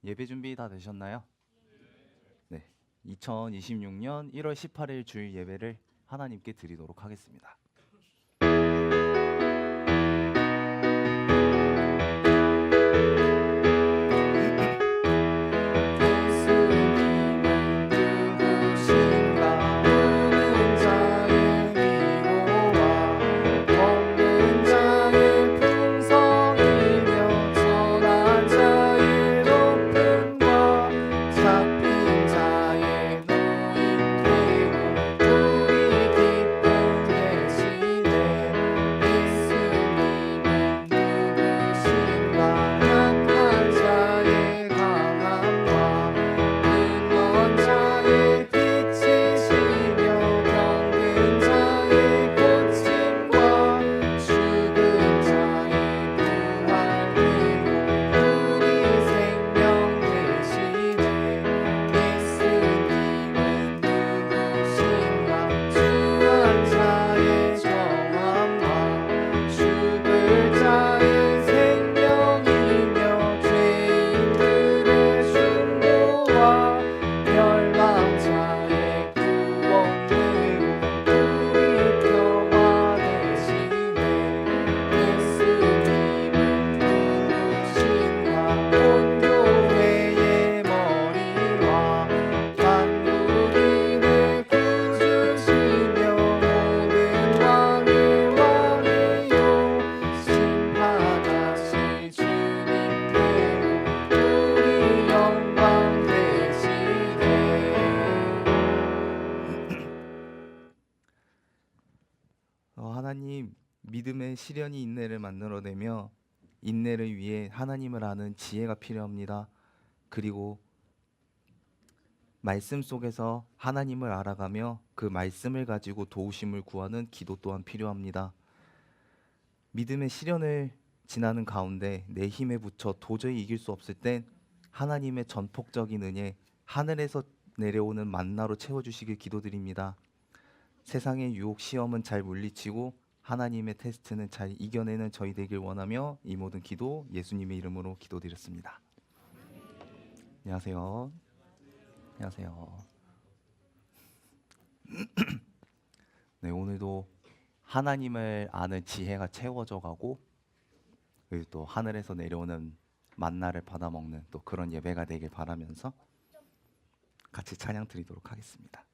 예배 준비 다 되셨나요? 네. 2026년 1월 18일 주일 예배를 하나님께 드리도록 하겠습니다. 하나님, 믿음의 시련이 인내를 만들어내며 인내를 위해 하나님을 아는 지혜가 필요합니다. 그리고 말씀 속에서 하나님을 알아가며 그 말씀을 가지고 도우심을 구하는 기도 또한 필요합니다. 믿음의 시련을 지나는 가운데 내 힘에 부쳐 도저히 이길 수 없을 땐 하나님의 전폭적인 은혜, 하늘에서 내려오는 만나로 채워주시길 기도드립니다. 세상의 유혹 시험은 잘 물리치고 하나님의 테스트는 잘 이겨내는 저희 되길 원하며 이 모든 기도 예수님의 이름으로 기도드렸습니다. 안녕하세요. 안녕하세요. 네, 오늘도 하나님을 아는 지혜가 채워져 가고 그리고 또 하늘에서 내려오는 만나를 받아 먹는 또 그런 예배가 되길 바라면서 같이 찬양 드리도록 하겠습니다.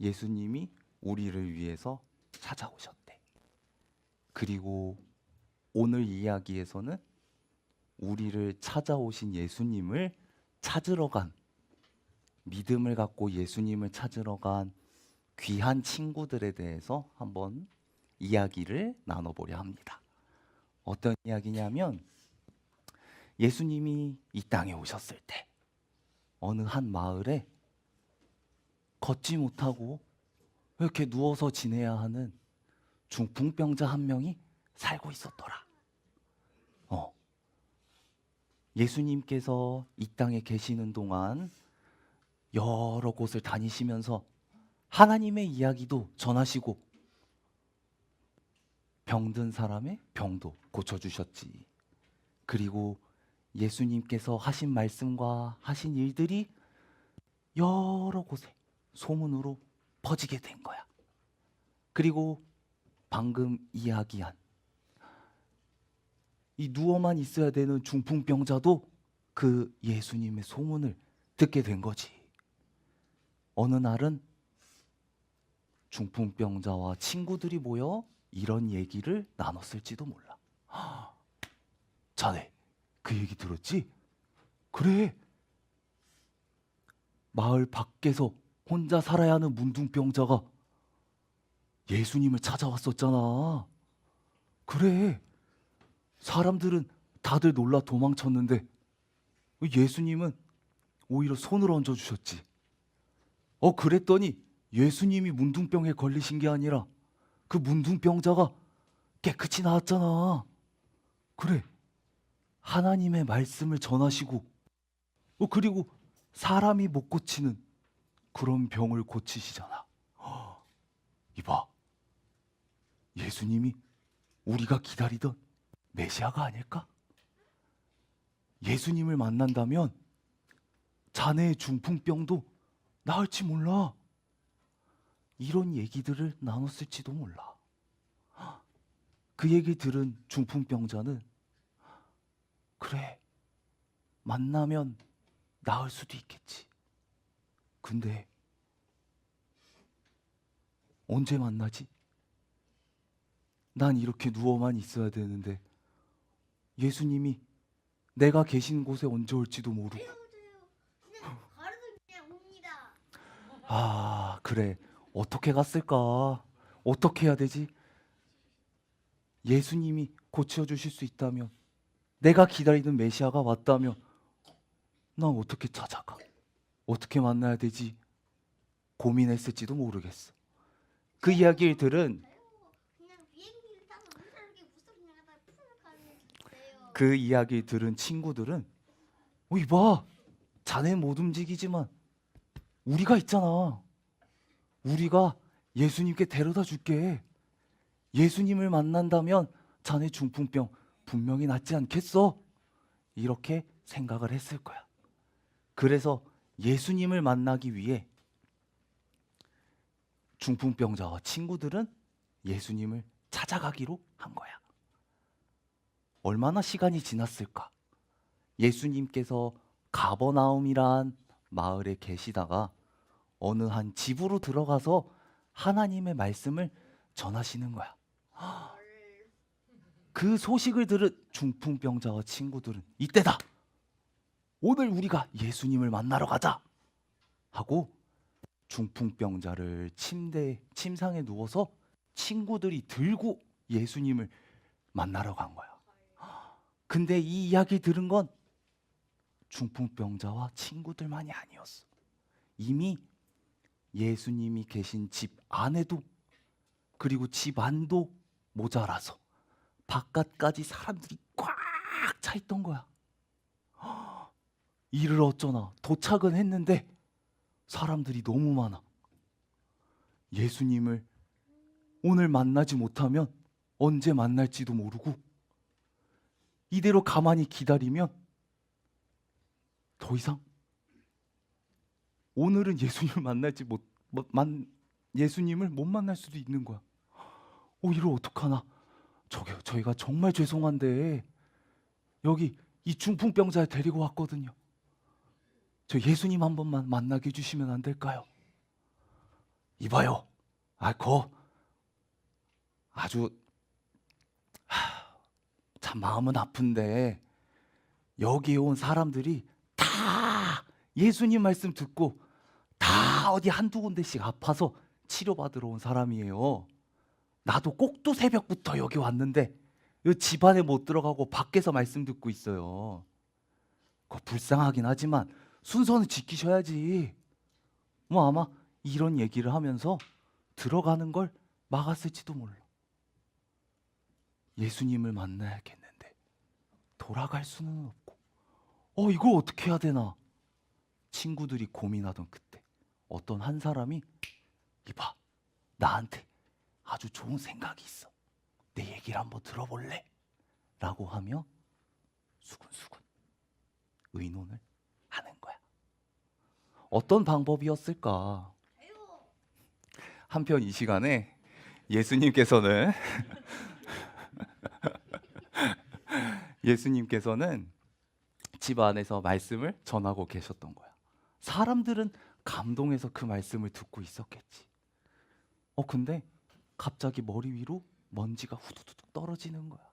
예수님이 우리를 위해서 찾아오셨대. 그리고 오늘 이야기에서는 우리를 찾아오신 예수님을 찾으러 간, 믿음을 갖고 예수님을 찾으러 간 귀한 친구들에 대해서 한번 이야기를 나눠보려 합니다. 어떤 이야기냐면, 예수님이 이 땅에 오셨을 때 어느 한 마을에 걷지 못하고 이렇게 누워서 지내야 하는 중풍병자 한 명이 살고 있었더라. 예수님께서 이 땅에 계시는 동안 여러 곳을 다니시면서 하나님의 이야기도 전하시고 병든 사람의 병도 고쳐주셨지. 그리고 예수님께서 하신 말씀과 하신 일들이 여러 곳에 소문으로 퍼지게 된 거야. 그리고 방금 이야기한 이 누워만 있어야 되는 중풍병자도 그 예수님의 소문을 듣게 된 거지. 어느 날은 중풍병자와 친구들이 모여 이런 얘기를 나눴을지도 몰라. 자네, 그 얘기 들었지? 그래. 마을 밖에서 혼자 살아야 하는 문둥병자가 예수님을 찾아왔었잖아. 그래. 사람들은 다들 놀라 도망쳤는데 예수님은 오히려 손을 얹어주셨지. 그랬더니 예수님이 문둥병에 걸리신 게 아니라 그 문둥병자가 깨끗이 나았잖아. 그래. 하나님의 말씀을 전하시고 그리고 사람이 못 고치는 그런 병을 고치시잖아. 이봐. 예수님이 우리가 기다리던 메시아가 아닐까? 예수님을 만난다면 자네의 중풍병도 나을지 몰라. 이런 얘기들을 나눴을지도 몰라. 그 얘기 들은 중풍병자는 그래, 만나면 나을 수도 있겠지. 근데 언제 만나지? 난 이렇게 누워만 있어야 되는데 예수님이 내가 계신 곳에 언제 올지도 모르고. 그래. 어떻게 갔을까? 어떻게 해야 되지? 예수님이 고쳐주실 수 있다면, 내가 기다리는 메시아가 왔다면 난 어떻게 찾아가? 어떻게 만나야 되지? 고민했을지도 모르겠어. 그 이야기를 들은 친구들은 이봐, 자네 못 움직이지만 우리가 있잖아. 우리가 예수님께 데려다 줄게. 예수님을 만난다면 자네 중풍병 분명히 낫지 않겠어? 이렇게 생각을 했을 거야. 그래서 예수님을 만나기 위해 중풍병자와 친구들은 예수님을 찾아가기로 한 거야. 얼마나 시간이 지났을까? 예수님께서 가버나움이란 마을에 계시다가 어느 한 집으로 들어가서 하나님의 말씀을 전하시는 거야. 그 소식을 들은 중풍병자와 친구들은 이때다! 오늘 우리가 예수님을 만나러 가자! 하고 중풍병자를 침상에 누워서 친구들이 들고 예수님을 만나러 간 거야. 근데 이 이야기 들은 건 중풍병자와 친구들만이 아니었어. 이미 예수님이 계신 집 안에도, 그리고 집 안도 모자라서 바깥까지 사람들이 꽉 차 있던 거야. 이를 어쩌나 도착은 했는데 사람들이 너무 많아. 예수님을 오늘 만나지 못하면 언제 만날지도 모르고 이대로 가만히 기다리면 더 이상 오늘은 예수님을 못 만날 수도 있는 거야. 이를 어떡하나? 저희가 정말 죄송한데 여기 이 중풍병자 데리고 왔거든요. 저 예수님 한 번만 만나게 해주시면 안 될까요? 이봐요. 거 아주 참 마음은 아픈데 여기에 온 사람들이 다 예수님 말씀 듣고 다 어디 한두 군데씩 아파서 치료받으러 온 사람이에요. 나도 꼭두 새벽부터 여기 왔는데 이 집안에 못 들어가고 밖에서 말씀 듣고 있어요. 그거 불쌍하긴 하지만 순서는 지키셔야지. 뭐 아마 이런 얘기를 하면서 들어가는 걸 막았을지도 몰라. 예수님을 만나야겠는데 돌아갈 수는 없고 이걸 어떻게 해야 되나. 친구들이 고민하던 그때 어떤 한 사람이 이봐, 나한테 아주 좋은 생각이 있어. 내 얘기를 한번 들어볼래? 라고 하며 수근수근 의논을 하는 거야. 어떤 방법이었을까? 한편 이 시간에 예수님께서는 집 안에서 말씀을 전하고 계셨던 거야. 사람들은 감동해서 그 말씀을 듣고 있었겠지. 근데 갑자기 머리 위로 먼지가 후두둑 떨어지는 거야.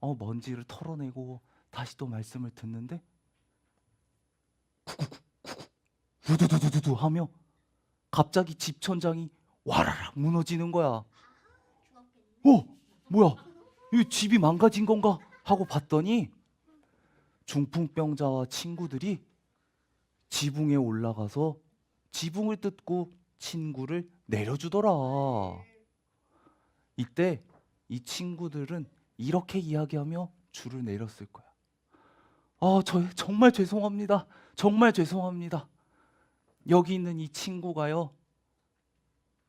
먼지를 털어내고 다시 또 말씀을 듣는데 구구구 우두두두두 하며 갑자기 집 천장이 와라락 무너지는 거야. 뭐야? 이 집이 망가진 건가? 하고 봤더니 중풍병자와 친구들이 지붕에 올라가서 지붕을 뜯고 친구를 내려주더라. 이때 이 친구들은 이렇게 이야기하며 줄을 내렸을 거야. 정말 죄송합니다. 정말 죄송합니다. 여기 있는 이 친구가요,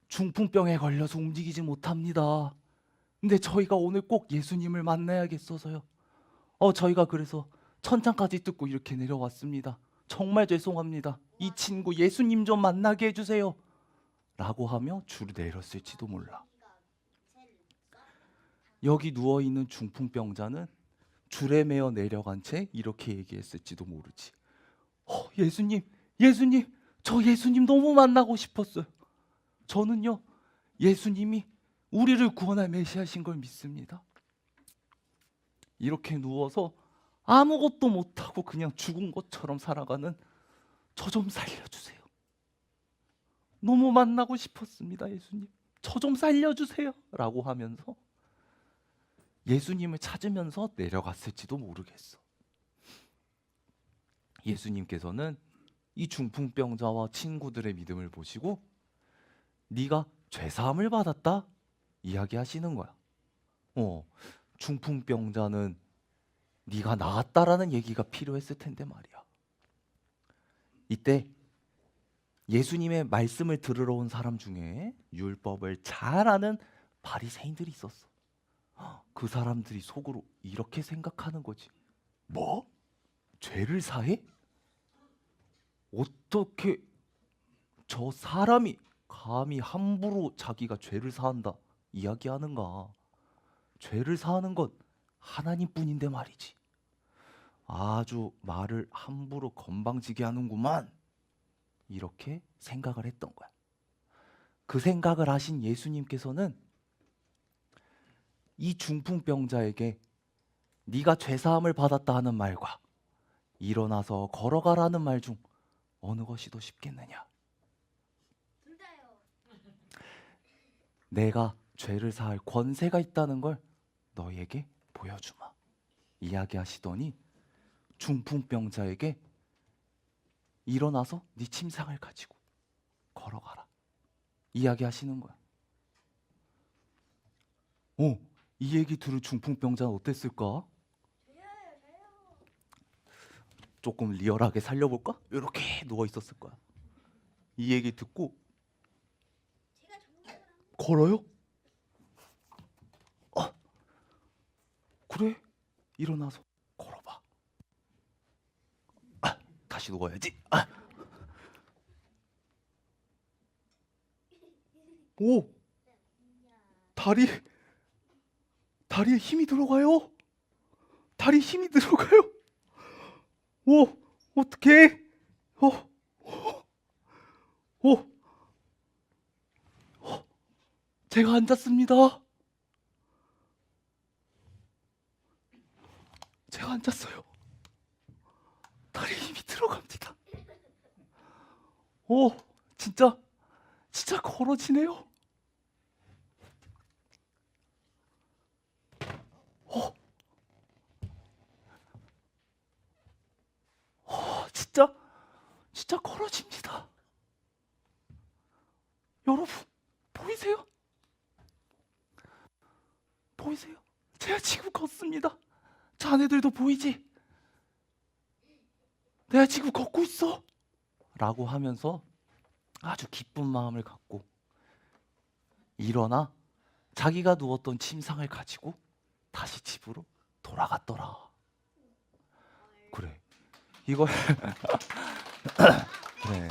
중풍병에 걸려서 움직이지 못합니다. 근데 저희가 오늘 꼭 예수님을 만나야겠어서요. 저희가 그래서 천장까지 뜯고 이렇게 내려왔습니다. 정말 죄송합니다. 이 친구 예수님 좀 만나게 해주세요. 라고 하며 줄을 내렸을지도 몰라. 여기 누워있는 중풍병자는 줄에 매어 내려간 채 이렇게 얘기했을지도 모르지. 예수님, 저 예수님 너무 만나고 싶었어요. 저는요, 예수님이 우리를 구원할 메시아신 걸 믿습니다. 이렇게 누워서 아무것도 못하고 그냥 죽은 것처럼 살아가는 저 좀 살려주세요. 너무 만나고 싶었습니다, 예수님. 저 좀 살려주세요. 라고 하면서 예수님을 찾으면서 내려갔을지도 모르겠어. 예수님께서는 이 중풍병자와 친구들의 믿음을 보시고 네가 죄사함을 받았다 이야기하시는 거야. 중풍병자는 네가 나았다라는 얘기가 필요했을 텐데 말이야. 이때 예수님의 말씀을 들으러 온 사람 중에 율법을 잘 아는 바리새인들이 있었어. 그 사람들이 속으로 이렇게 생각하는 거지. 뭐? 죄를 사해? 어떻게 저 사람이 감히 함부로 자기가 죄를 사한다 이야기하는가? 죄를 사하는 건 하나님뿐인데 말이지. 아주 말을 함부로 건방지게 하는구만. 이렇게 생각을 했던 거야. 그 생각을 하신 예수님께서는 이 중풍병자에게 네가 죄사함을 받았다 하는 말과 일어나서 걸어가라는 말 중 어느 것이 더 쉽겠느냐? 둘 다요. 내가 죄를 사할 권세가 있다는 걸 너에게 보여주마. 이야기하시더니 중풍병자에게 일어나서 네 침상을 가지고 걸어가라. 이야기하시는 거야. 이 얘기 들은 중풍병자는 어땠을까? 조금 리얼하게 살려볼까? 이렇게 누워 있었을 거야. 이 얘기 듣고 걸어요? 그래? 일어나서 걸어봐. 다시 누워야지. 오, 다리에 힘이 들어가요. 다리에 힘이 들어가요. 오, 어떡해? 제가 앉았습니다. 제가 앉았어요. 다리에 힘이 들어갑니다. 오, 진짜 걸어지네요. 어, 진짜 걸어집니다. 여러분, 보이세요? 보이세요? 제가 지금 걷습니다. 자네들도 보이지? 내가 지금 걷고 있어. 라고 하면서 아주 기쁜 마음을 갖고 일어나 자기가 누웠던 침상을 가지고 다시 집으로 돌아갔더라. 그래. 이걸 그래.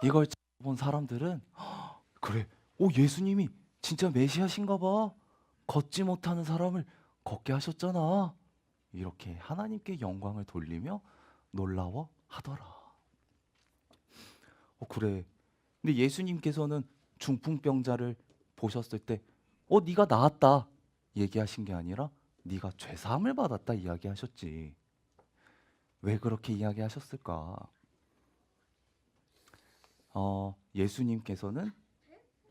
이걸 본 사람들은 그래. 오, 예수님이 진짜 메시아신가 봐. 걷지 못하는 사람을 걷게 하셨잖아. 이렇게 하나님께 영광을 돌리며 놀라워 하더라. 그래. 근데 예수님께서는 중풍병자를 보셨을 때 네가 나았다 얘기하신 게 아니라 네가 죄 사함을 받았다 이야기하셨지. 왜 그렇게 이야기하셨을까? 예수님께서는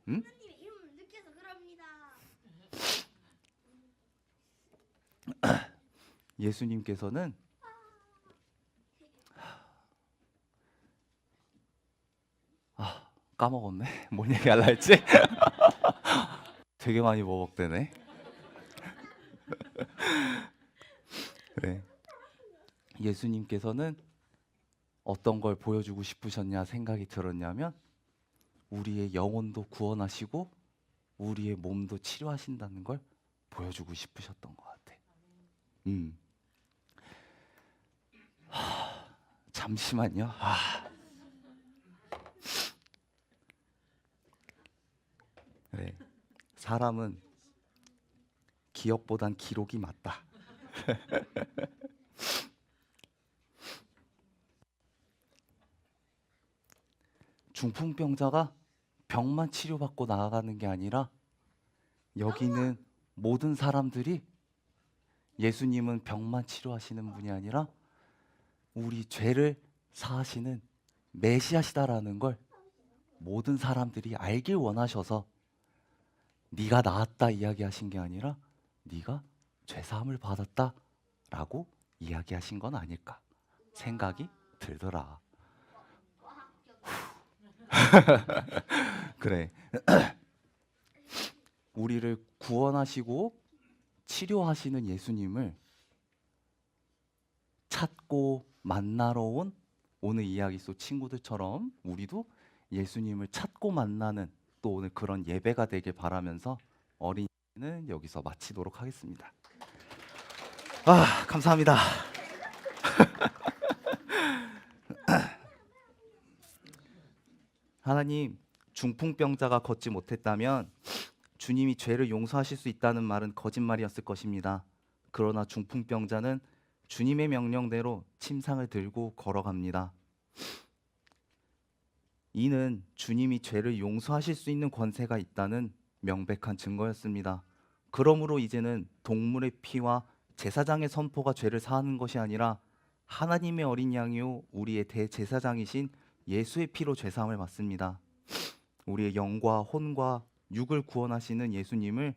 하나님의 이름을 느껴서 그럽니다. 예수님께서는 까먹었네. 뭔 얘기하려 했지? 되게 많이 버벅대네. 그래. 예수님께서는 어떤 걸 보여주고 싶으셨냐 생각이 들었냐면 우리의 영혼도 구원하시고 우리의 몸도 치료하신다는 걸 보여주고 싶으셨던 것 같아. 잠시만요. 그래. 사람은 기억보단 기록이 맞다. 중풍병자가 병만 치료받고 나아가는 게 아니라 여기는 모든 사람들이 예수님은 병만 치료하시는 분이 아니라 우리 죄를 사하시는 메시아시다라는 걸 모든 사람들이 알길 원하셔서 네가 나았다 이야기하신 게 아니라 네가 죄사함을 받았다라고 이야기하신 건 아닐까 생각이 들더라. 그래. 우리를 구원하시고 치료하시는 예수님을 찾고 만나러 온 오늘 이야기 속 친구들처럼 우리도 예수님을 찾고 만나는 또 오늘 그런 예배가 되길 바라면서 어린이는 여기서 마치도록 하겠습니다. 감사합니다. 하나님, 중풍병자가 걷지 못했다면 주님이 죄를 용서하실 수 있다는 말은 거짓말이었을 것입니다. 그러나 중풍병자는 주님의 명령대로 침상을 들고 걸어갑니다. 이는 주님이 죄를 용서하실 수 있는 권세가 있다는 명백한 증거였습니다. 그러므로 이제는 동물의 피와 제사장의 선포가 죄를 사하는 것이 아니라 하나님의 어린 양이요 우리의 대제사장이신 예수의 피로 죄사함을 받습니다. 우리의 영과 혼과 육을 구원하시는 예수님을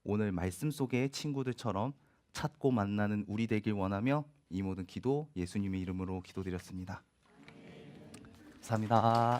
오늘 말씀 속의 친구들처럼 찾고 만나는 우리 되길 원하며 이 모든 기도 예수님의 이름으로 기도드렸습니다. 감사합니다.